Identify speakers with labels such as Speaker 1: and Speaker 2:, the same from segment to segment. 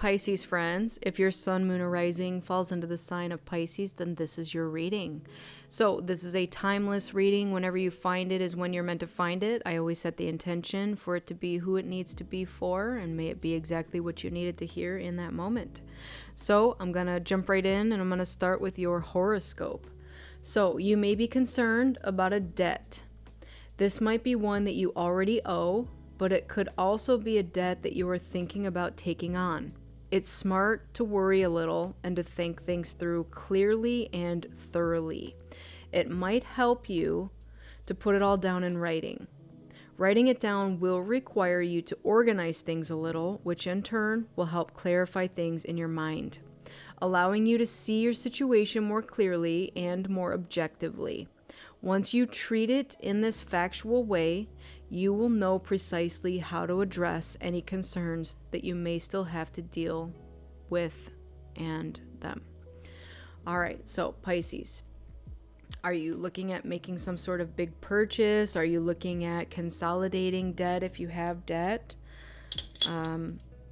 Speaker 1: Pisces friends, if your sun, moon, or rising falls into the sign of Pisces, then this is your reading. So this is a timeless reading. Whenever you find it is when you're meant to find it. I always set the intention for it to be who it needs to be for, and may it be exactly what you needed to hear in that moment. So I'm going to jump right in, and I'm going to start with your horoscope. So you may be concerned about a debt. This might be one that you already owe, but it could also be a debt that you are thinking about taking on. It's smart to worry a little and to think things through clearly and thoroughly. It might help you to put it all down in writing. Writing it down will require you to organize things a little, which in turn will help clarify things in your mind, allowing you to see your situation more clearly and more objectively. Once you treat it in this factual way, you will know precisely how to address any concerns that you may still have to deal with and them. All right, so Pisces, are you looking at making some sort of big purchase? Are you looking at consolidating debt if you have debt?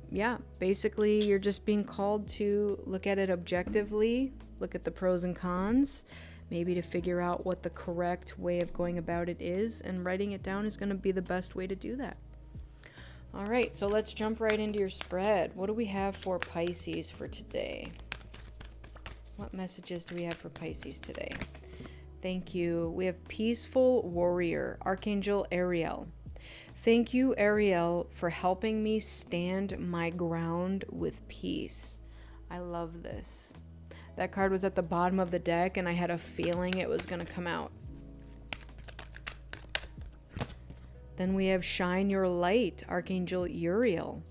Speaker 1: Yeah, basically you're just being called to look at it objectively, look at the pros and cons, maybe to figure out what the correct way of going about it is, and writing it down is going to be the best way to do that. All right, so let's jump right into your spread. What do we have for Pisces for today? What messages do we have for Pisces today? Thank you. We have Peaceful Warrior, Archangel Ariel. Thank you, Ariel, for helping me stand my ground with peace. I love this. That card was at the bottom of the deck, and I had a feeling it was going to come out. Then we have Shine Your Light, Archangel Uriel.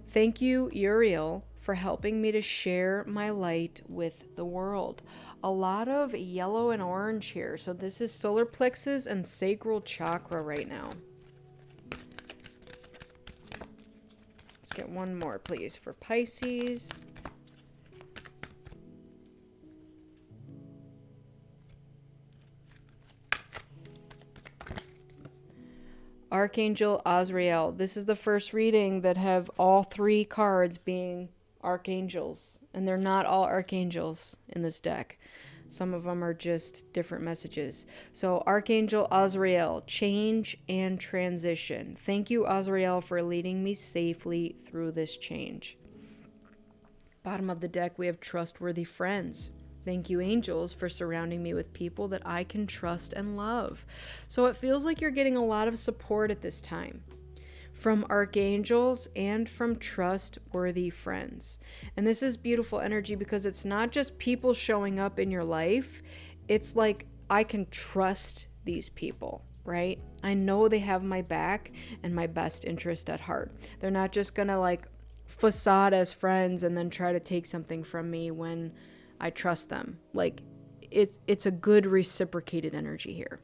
Speaker 1: Thank you, Uriel, for helping me to share my light with the world. A lot of yellow and orange here. So this is solar plexus and sacral chakra right now. Let's get one more, please, for Pisces. Archangel Azrael. This is the first reading that have all three cards being archangels, and they're not all archangels in this deck. Some of them are just different messages. So Archangel Azrael, change and transition. Thank you, Azrael, for leading me safely through this change. Bottom of the deck, we have trustworthy friends. Thank you, angels, for surrounding me with people that I can trust and love. So it feels like you're getting a lot of support at this time from archangels and from trustworthy friends. And this is beautiful energy because it's not just people showing up in your life. It's like, I can trust these people, right? I know they have my back and my best interest at heart. They're not just gonna like facade as friends and then try to take something from me when I trust them. Like, it's a good reciprocated energy here.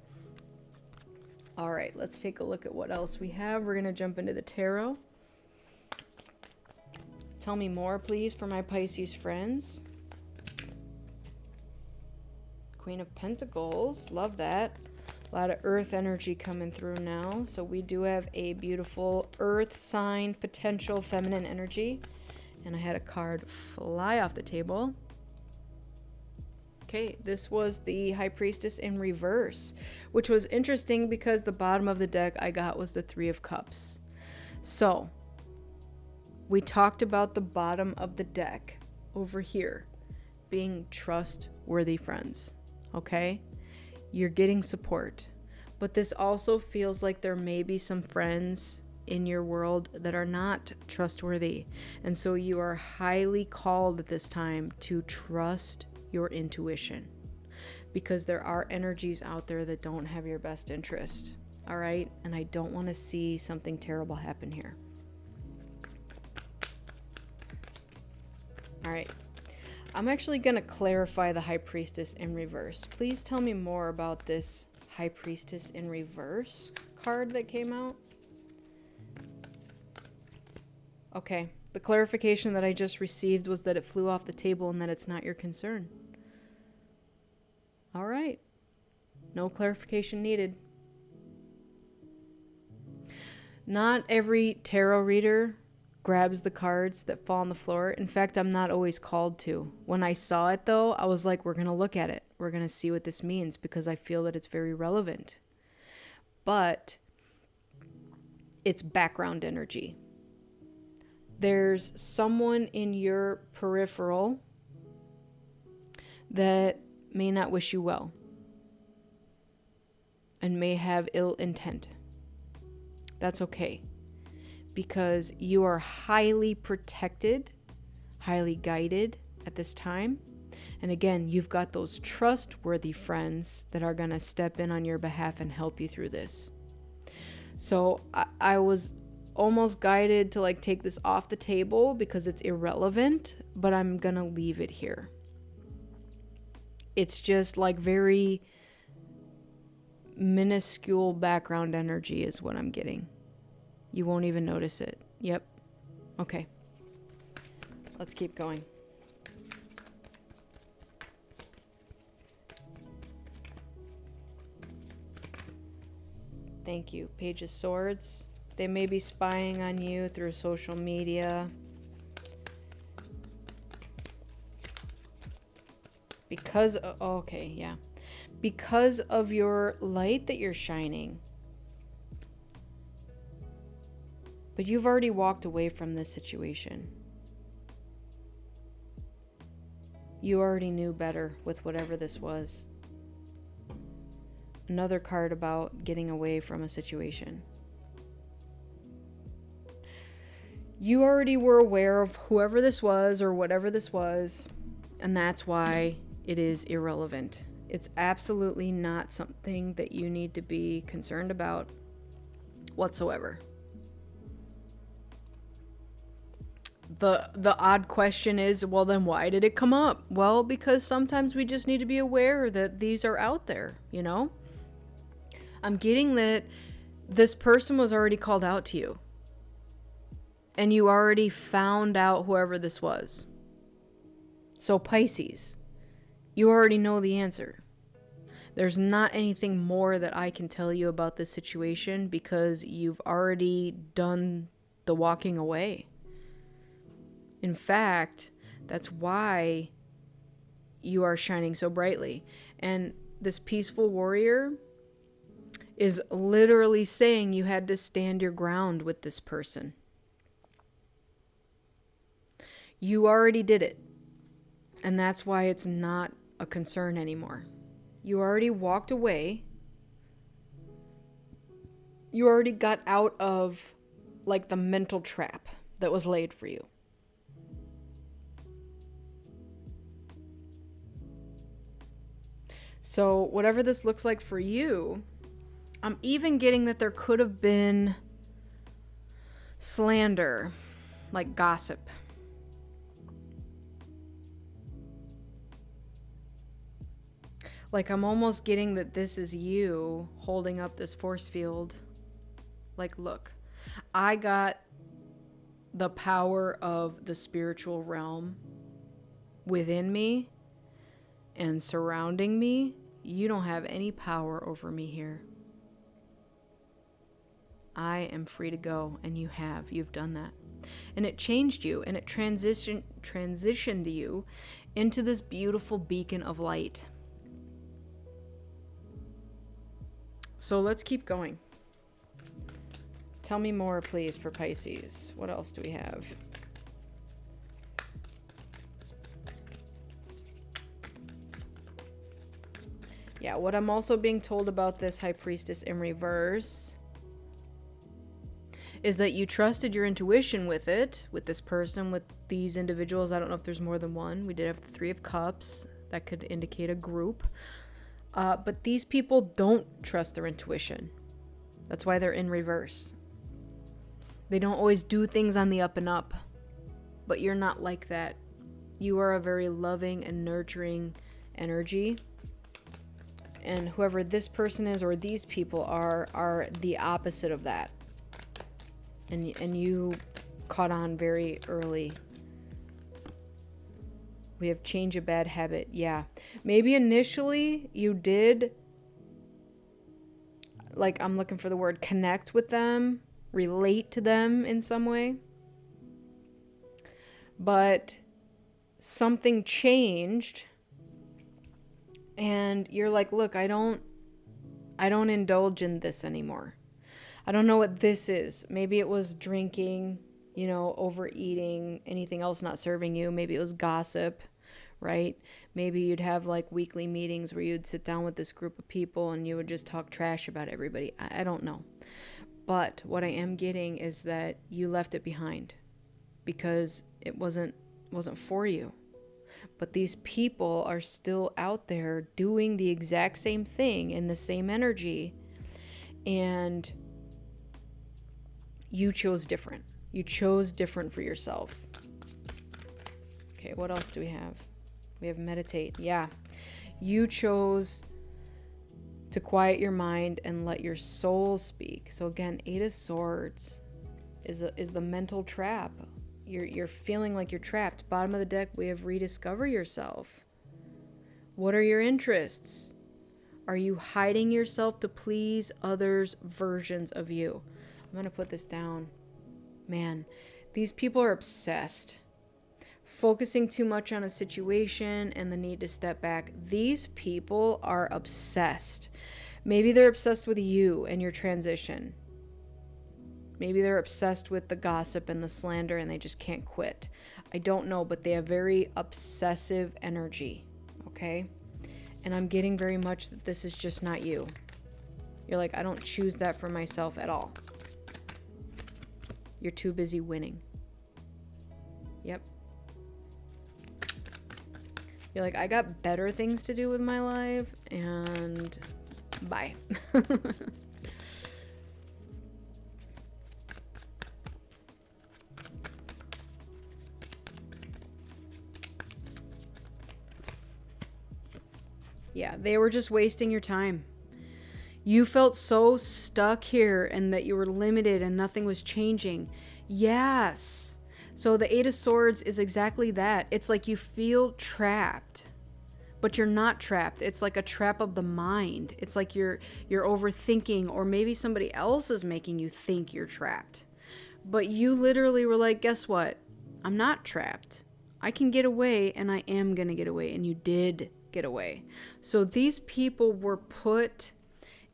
Speaker 1: All right, let's take a look at what else we have. We're going to jump into the tarot. Tell me more, please, for my Pisces friends. Queen of Pentacles. Love that. A lot of earth energy coming through now. So we do have a beautiful earth sign, potential feminine energy. And I had a card fly off the table. Okay, this was the High Priestess in reverse, which was interesting because the bottom of the deck I got was the Three of Cups. So, we talked about the bottom of the deck over here being trustworthy friends, okay? You're getting support, but this also feels like there may be some friends in your world that are not trustworthy, and so you are highly called at this time to trust your intuition, because there are energies out there that don't have your best interest. All right, and I don't want to see something terrible happen here. All right, I'm actually going to clarify the High Priestess in reverse. Please tell me more about this High Priestess in reverse card that came out. Okay, the clarification that I just received was that it flew off the table and that it's not your concern. All right. No clarification needed. Not every tarot reader grabs the cards that fall on the floor. In fact, I'm not always called to. When I saw it though, I was like, we're going to look at it. We're going to see what this means because I feel that it's very relevant. But it's background energy. There's someone in your peripheral that may not wish you well and may have ill intent. That's okay, because you are highly protected, highly guided at this time. And again, you've got those trustworthy friends that are going to step in on your behalf and help you through this. So I was almost guided to like take this off the table because it's irrelevant, but I'm going to leave it here. It's just like very minuscule background energy is what I'm getting. You won't even notice it. Yep. Okay. Let's keep going. Thank you. Page of Swords. They may be spying on you through social media. Because, okay, yeah. Because of your light that you're shining. But you've already walked away from this situation. You already knew better with whatever this was. Another card about getting away from a situation. You already were aware of whoever this was or whatever this was, and that's why it is irrelevant. It's absolutely not something that you need to be concerned about whatsoever. The odd question is, well, then why did it come up? Well, because sometimes we just need to be aware that these are out there, you know? I'm getting that this person was already called out to you. And you already found out whoever this was. So Pisces, you already know the answer. There's not anything more that I can tell you about this situation because you've already done the walking away. In fact, that's why you are shining so brightly. And this peaceful warrior is literally saying you had to stand your ground with this person. You already did it. And that's why it's not a concern anymore. You already walked away. You already got out of like the mental trap that was laid for you. So whatever this looks like for you, I'm even getting that there could have been slander, like gossip. Like I'm almost getting that this is you holding up this force field. Like, look, I got the power of the spiritual realm within me and surrounding me. You don't have any power over me here. I am free to go, and you have. You've done that. And it changed you, and it transitioned you into this beautiful beacon of light. So let's keep going. Tell me more, please, for Pisces. What else do we have? Yeah, what I'm also being told about this High Priestess in reverse is that you trusted your intuition with it, with this person, with these individuals. I don't know if there's more than one. We did have the Three of Cups. That could indicate a group. But these people don't trust their intuition. That's why they're in reverse. They don't always do things on the up and up. But you're not like that. You are a very loving and nurturing energy. And whoever this person is or these people are the opposite of that. And you caught on very early. We have change a bad habit. Yeah. Maybe initially you did, like, I'm looking for the word, connect with them, relate to them in some way. But something changed, and you're like, look, I don't indulge in this anymore. I don't know what this is. Maybe it was drinking, overeating, anything else not serving you. Maybe it was gossip, right? Maybe you'd have like weekly meetings where you'd sit down with this group of people and you would just talk trash about everybody. I don't know. But what I am getting is that you left it behind because it wasn't for you. But these people are still out there doing the exact same thing in the same energy, and you chose different. You chose different for yourself. Okay, what else do we have? We have meditate. Yeah. You chose to quiet your mind and let your soul speak. So again, 8 of Swords is the mental trap. You're feeling like you're trapped. Bottom of the deck, we have rediscover yourself. What are your interests? Are you hiding yourself to please others' versions of you? I'm going to put this down. Man, these people are obsessed. Focusing too much on a situation and the need to step back. These people are obsessed. Maybe they're obsessed with you and your transition. Maybe they're obsessed with the gossip and the slander and they just can't quit. I don't know, but they have very obsessive energy, okay? And I'm getting very much that this is just not you. You're like, I don't choose that for myself at all. You're too busy winning. Yep. You're like, I got better things to do with my life, and bye. Yeah, they were just wasting your time. You felt so stuck here and that you were limited and nothing was changing. Yes. So the 8 of Swords is exactly that. It's like you feel trapped, but you're not trapped. It's like a trap of the mind. It's like you're overthinking, or maybe somebody else is making you think you're trapped. But you literally were like, guess what? I'm not trapped. I can get away, and I am going to get away. And you did get away. So these people were put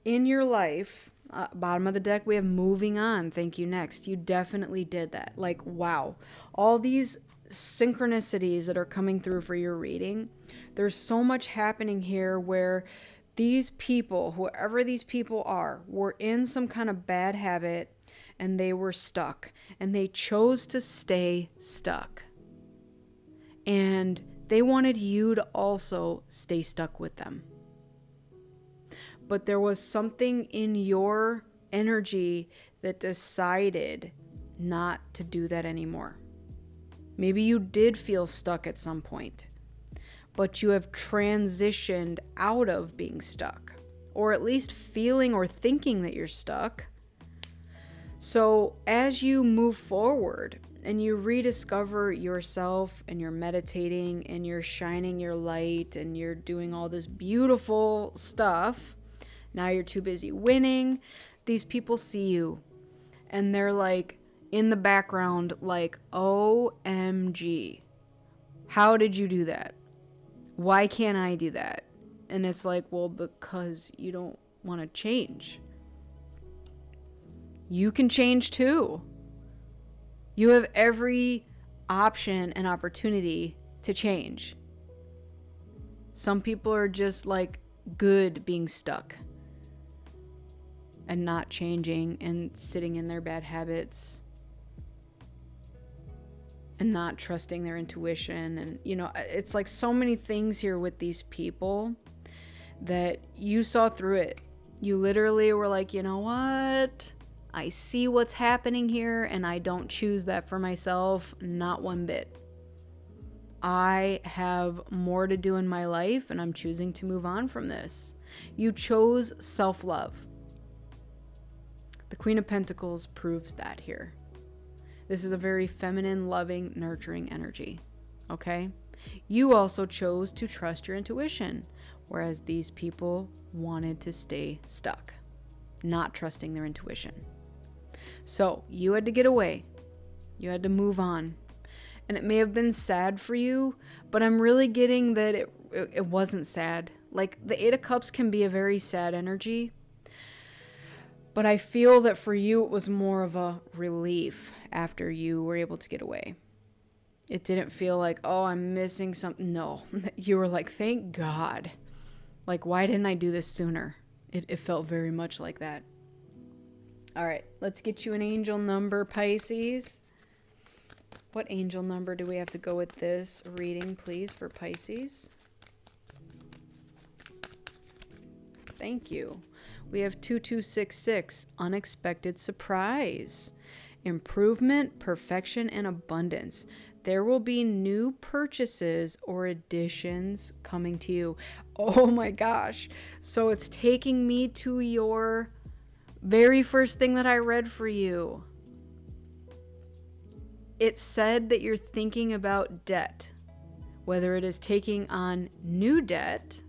Speaker 1: in your life. Bottom of the deck, we have moving on. Thank you, next. You definitely did that. Like, wow. All these synchronicities that are coming through for your reading. There's so much happening here where these people, whoever these people are, were in some kind of bad habit and they were stuck. And they chose to stay stuck. And they wanted you to also stay stuck with them. But there was something in your energy that decided not to do that anymore. Maybe you did feel stuck at some point, but you have transitioned out of being stuck, or at least feeling or thinking that you're stuck. So as you move forward and you rediscover yourself and you're meditating and you're shining your light and you're doing all this beautiful stuff, now you're too busy winning. These people see you and they're like in the background like, OMG, how did you do that? Why can't I do that? And it's like, well, because you don't want to change. You can change too. You have every option and opportunity to change. Some people are just like good being stuck and not changing and sitting in their bad habits and not trusting their intuition. And, it's like so many things here with these people that you saw through it. You literally were like, you know what? I see what's happening here and I don't choose that for myself, not one bit. I have more to do in my life and I'm choosing to move on from this. You chose self-love. The Queen of Pentacles proves that here. This is a very feminine, loving, nurturing energy. Okay? You also chose to trust your intuition, whereas these people wanted to stay stuck, not trusting their intuition. So you had to get away. You had to move on. and it may have been sad for you, but I'm really getting that it wasn't sad. Like the Eight of Cups can be a very sad energy, but I feel that for you it was more of a relief after you were able to get away. It didn't feel like, oh, I'm missing something. No, you were like, thank God. Like, why didn't I do this sooner? It felt very much like that. All right, let's get you an angel number, Pisces. What angel number do we have to go with this reading, please, for Pisces? Thank you. We have 2266, unexpected surprise. Improvement, perfection, and abundance. There will be new purchases or additions coming to you. Oh my gosh. So it's taking me to your very first thing that I read for you. It said that you're thinking about debt, whether it is taking on new debt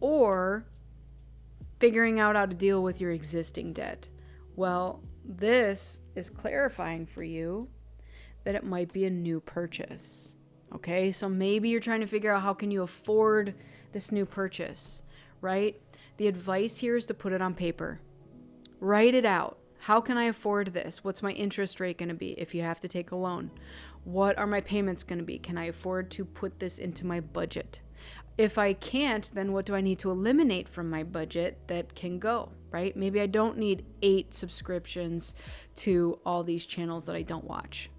Speaker 1: or figuring out how to deal with your existing debt. Well, this is clarifying for you that it might be a new purchase. Okay, so maybe you're trying to figure out how can you afford this new purchase, right? The advice here is to put it on paper. Write it out. How can I afford this? What's my interest rate going to be if you have to take a loan? What are my payments going to be? Can I afford to put this into my budget? If I can't, then what do I need to eliminate from my budget that can go, right? Maybe I don't need 8 subscriptions to all these channels that I don't watch.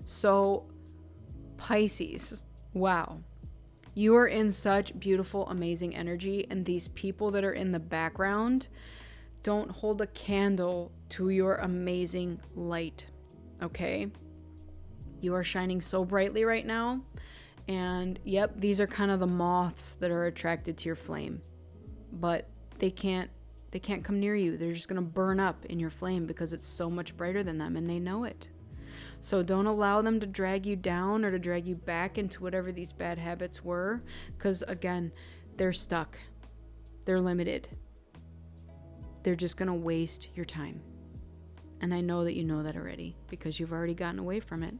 Speaker 1: So, Pisces, wow. You are in such beautiful, amazing energy, and these people that are in the background don't hold a candle to your amazing light, okay? You are shining so brightly right now, and yep, these are kind of the moths that are attracted to your flame, but they can't come near you. They're just gonna burn up in your flame because it's so much brighter than them, and they know it. So don't allow them to drag you down or to drag you back into whatever these bad habits were, because again, they're stuck. They're limited. They're just going to waste your time. And I know that you know that already because you've already gotten away from it.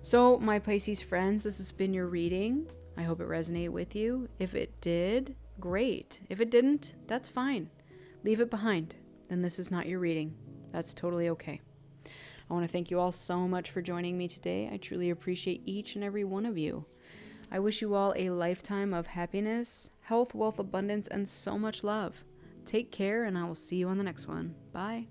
Speaker 1: So my Pisces friends, this has been your reading. I hope it resonated with you. If it did, great. If it didn't, that's fine. Leave it behind. Then this is not your reading. That's totally okay. I want to thank you all so much for joining me today. I truly appreciate each and every one of you. I wish you all a lifetime of happiness, health, wealth, abundance, and so much love. Take care, and I will see you on the next one. Bye.